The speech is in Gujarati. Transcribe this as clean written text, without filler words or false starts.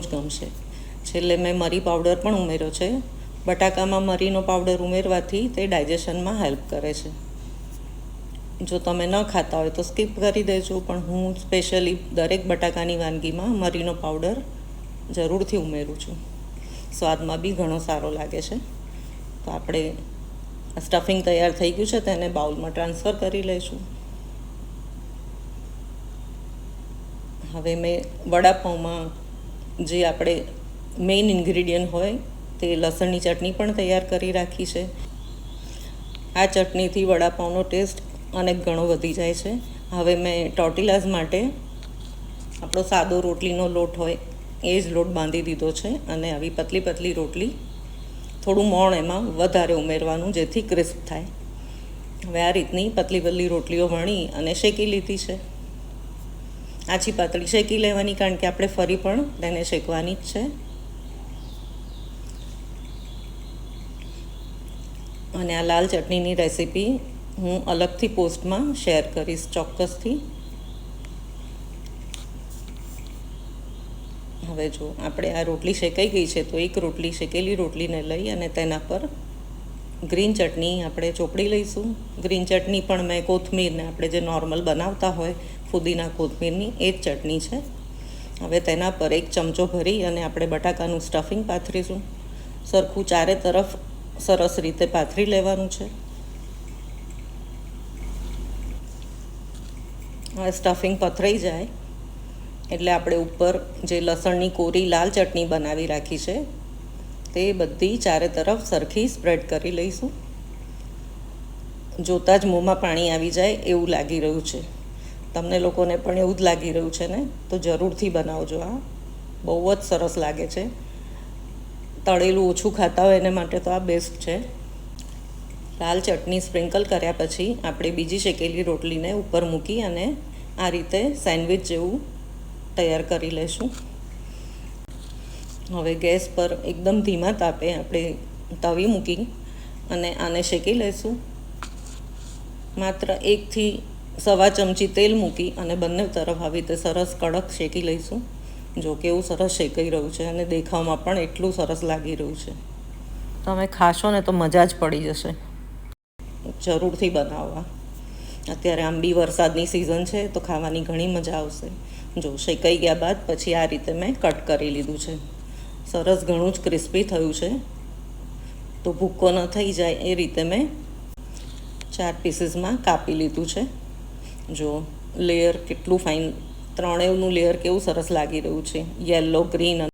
જ ગમશે. છેલ્લે મેં મરી પાવડર પણ ઉમેર્યો છે. બટાકામાં મરીનો પાવડર ઉમેરવાથી તે ડાયજેશનમાં હેલ્પ કરે છે. જો તમે ન ખાતા હોય તો સ્કીપ કરી દેજો, પણ હું સ્પેશિયલી દરેક બટાકાની વાનગીમાં મરીનો પાવડર જરૂરથી ઉમેરું છું. સ્વાદમાં બી ઘણો સારો લાગે છે. તો આપણે સ્ટફિંગ તૈયાર થઈ ગયું છે, તેને બાઉલમાં ટ્રાન્સફર કરી લઈશું. હવે મેં વડાપાઉંમાં જે આપણે મેઇન ઇન્ગ્રીડિયન્ટ હોય તે લસણની ચટણી પણ તૈયાર કરી રાખી છે. આ ચટણીથી વડાપાઉંનો ટેસ્ટ અનેક ગણો વધી જાય છે. હવે મેં ટોર્ટિલાઝ માટે આપણો સાદો રોટલીનો લોટ હોય એ જ લોટ બાંધી દીધો છે, અને આવી પતલી પતલી રોટલી થોડું મોણ એમાં વધારે ઉમેરવાનું, જેથી ક્રિસ્પ થાય. હવે આ રીતની પતલી પતલી રોટલીઓ વણી અને શેકી લીધી છે. આછી પાતળી શેકી લેવાની, કારણ કે આપણે ફરી પણ તેને શેકવાની જ છે. અને આ લાલ ચટણીની રેસીપી હું અલગથી પોસ્ટમાં શેર કરીશ ચોક્કસથી. હવે જો આપણે આ રોટલી શેકાઈ ગઈ છે, તો એક રોટલી શેકેલી રોટલીને લઈ અને તેના પર ગ્રીન ચટણી આપણે ચોપડી લઈશું. ગ્રીન ચટણી પણ મેં કોથમીરને આપણે જે નોર્મલ બનાવતા હોય ફુદીના કોથમીરની એ જ ચટણી છે. હવે તેના પર એક ચમચો ભરી અને આપણે બટાકાનું સ્ટફિંગ પાથરીશું. સરખું ચારે તરફ સરસ રીતે પાથરી લેવાનું છે. હવે સ્ટફિંગ પથરાઈ જાય એટલે આપણે ઉપર જે લસણની કોરી લાલ ચટણી બનાવી રાખી છે તે બધી ચારે તરફ સરખી સ્પ્રેડ કરી લઈશું. જોતાં જ મોંમાં પાણી આવી જાય એવું લાગી રહ્યું છે. તમને લોકોને પણ એવું જ લાગી રહ્યું છે ને? તો જરૂરથી બનાવજો. આ બહુ જ સરસ લાગે છે. તળેલું ઓછું ખાતા હોય એને માટે તો આ બેસ્ટ છે. લાલ ચટણી સ્પ્રિંકલ કર્યા પછી આપણે બીજી શેકેલી રોટલીને ઉપર મૂકી અને આ રીતે સેન્ડવિચ જેવું તૈયાર કરી લઈશું. હવે ગેસ પર એકદમ ધીમા તાપે આપણે તવી મૂકી અને આને શેકી લઈશું. માત્ર 1 થી 1.25 ચમચી તેલ મૂકી અને બંને તરફ આવી રીતે સરસ કડક શેકી લઈશું. જો કેવું સરસ શેકાઈ રહ્યું છે અને દેખાવમાં પણ એટલું સરસ લાગી રહ્યું છે. તમે ખાશો ને તો મજા જ પડી જશે. જરૂરથી બનાવવા. અત્યારે આમ બી વરસાદની સિઝન છે તો ખાવાની ઘણી મજા આવશે. જો શેકાઈ ગયા બાદ પછી આ રીતે મેં કટ કરી લીધું છે. સરસ ઘણું જ ક્રિસ્પી થયું છે. તો ભૂક્કો ન થઈ જાય એ રીતે મેં 4 પીસીસમાં કાપી લીધું છે. જો લેયર કેટલું ફાઇન, ત્રણેયનું લેયર કેવું સરસ લાગી રહ્યું છે, યલો, ગ્રીન